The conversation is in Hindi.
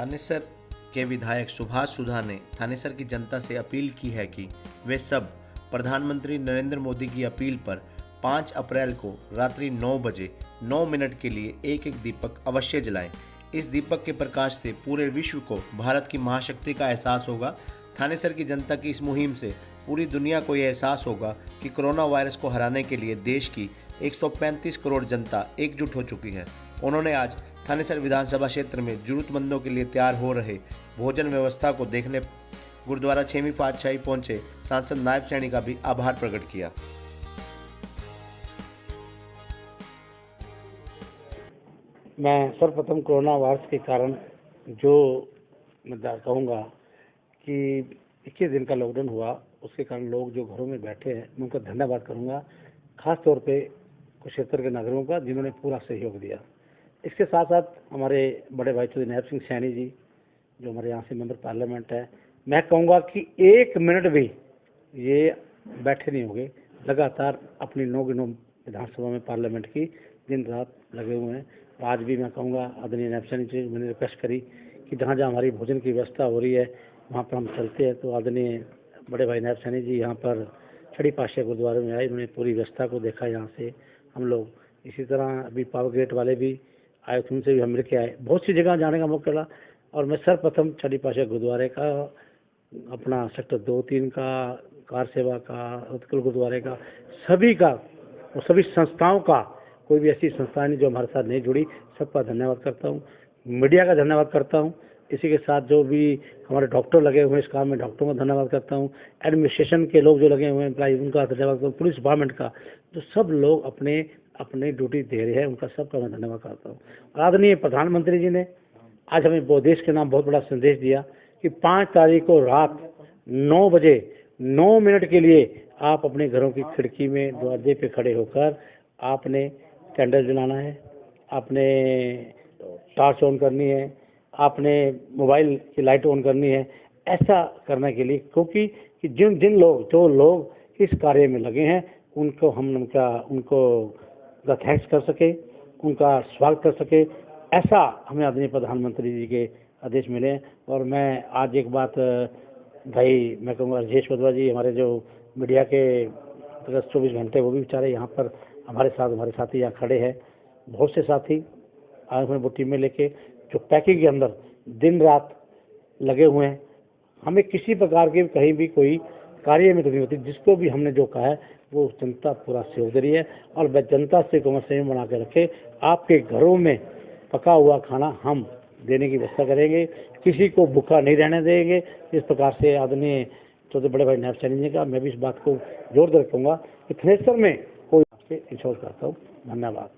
थानेसर के विधायक सुभाष सुधा ने थानेसर की जनता से अपील की है कि वे सब प्रधानमंत्री नरेंद्र मोदी की अपील पर 5 अप्रैल को रात्रि 9 बजे 9 मिनट के लिए एक एक दीपक अवश्य जलाएं। इस दीपक के प्रकाश से पूरे विश्व को भारत की महाशक्ति का एहसास होगा। थानेसर की जनता की इस मुहिम से पूरी दुनिया को यह एहसास होगा कि कोरोना वायरस को हराने के लिए देश की 135 करोड़ जनता एकजुट हो चुकी है। उन्होंने आज थानेसर विधानसभा क्षेत्र में जरूरतमंदों के लिए तैयार हो रहे भोजन व्यवस्था को देखने गुरुद्वारा 6वीं पातशाही पहुंचे सांसद नायब सैनी का भी आभार प्रकट किया। मैं सर्वप्रथम कोरोना वायरस के कारण जो मैं कहूँगा कि 21 दिन का लॉकडाउन हुआ, उसके कारण लोग जो घरों में बैठे हैं, मैं उनका धन्यवाद करूँगा, खास तौर पे कुरुक्षेत्र के नागरिकों का जिन्होंने पूरा सहयोग दिया। इसके साथ साथ हमारे बड़े भाई चौधरी नायब सिंह सैनी जी जो हमारे यहाँ से मेंबर पार्लियामेंट है, मैं कहूँगा कि 1 मिनट भी ये बैठे नहीं होंगे, लगातार अपनी 9 विधानसभा में पार्लियामेंट की दिन रात लगे हुए हैं। आज भी मैं कहूँगा आदरणीय नायब सैनी जी मैंने रिक्वेस्ट करी कि जहाँ जहाँ हमारी भोजन की व्यवस्था हो रही है वहाँ पर हम चलते हैं, तो आदरणीय बड़े भाई नायब सैनी जी यहाँ पर छड़ी पातशाही गुरुद्वारे में आए, उन्होंने पूरी व्यवस्था को देखा। यहाँ से हम लोग इसी तरह अभी पावर गेट वाले भी आए, उनसे भी हम मिल के आए, बहुत सी जगह जाने का मौका मिला। और मैं सर्वप्रथम छड़ी पातशाही गुरुद्वारे का, अपना सेक्टर 2-3 का, कार सेवा का, उत्कल गुरुद्वारे का, सभी का और सभी संस्थाओं का, कोई भी ऐसी संस्था नहीं जो हमारे साथ नहीं जुड़ी, सबका धन्यवाद करता हूँ। मीडिया का धन्यवाद करता हूँ। इसी के साथ जो भी हमारे डॉक्टर लगे हुए हैं इस काम में, डॉक्टरों का धन्यवाद करता हूँ। एडमिनिस्ट्रेशन के लोग जो लगे हुए हैं एम्प्लॉय, उनका धन्यवाद करता हूँ। पुलिस डिपार्टमेंट का जो सब लोग अपने अपने ड्यूटी दे रहे हैं, उनका सबका मैं धन्यवाद करता हूँ। आदरणीय प्रधानमंत्री जी ने आज हमें देश के नाम बहुत बड़ा संदेश दिया कि 5 तारीख को रात 9 बजे 9 मिनट के लिए आप अपने घरों की खिड़की में, दरवाजे पे खड़े होकर आपने कैंडल जलाना है, आपने टॉर्च ऑन करनी है, आपने मोबाइल की लाइट ऑन करनी है। ऐसा करने के लिए क्योंकि कि जो लोग इस कार्य में लगे हैं उनको हम उनको थैंक्स कर सके, उनका स्वागत कर सके, ऐसा हमें आदरणीय प्रधानमंत्री जी के आदेश मिले। और मैं आज एक बात भाई मैं कहूँगा राजेश वधवा जी, हमारे जो मीडिया के 24 घंटे वो भी बेचारे यहाँ पर हमारे साथी यहाँ खड़े हैं। बहुत से साथी आए हुए वो टीमें लेके जो पैकिंग के अंदर दिन रात लगे हुए हैं। हमें किसी प्रकार के कहीं भी कोई कार्य में तो नहीं होती, जिसको भी हमने जो कहा है वो जनता पूरा सहयोग दे रही है। और वह जनता से संयम बना के रखे, आपके घरों में पका हुआ खाना हम देने की व्यवस्था करेंगे, किसी को भूखा नहीं रहने देंगे। इस प्रकार से आदरणीय चौधरी बड़े भाई नायब सैनी जी का मैं भी इस बात को जोर दे रखूँगा कि थानेसर में कोई इंश्योर करता हूँ। धन्यवाद।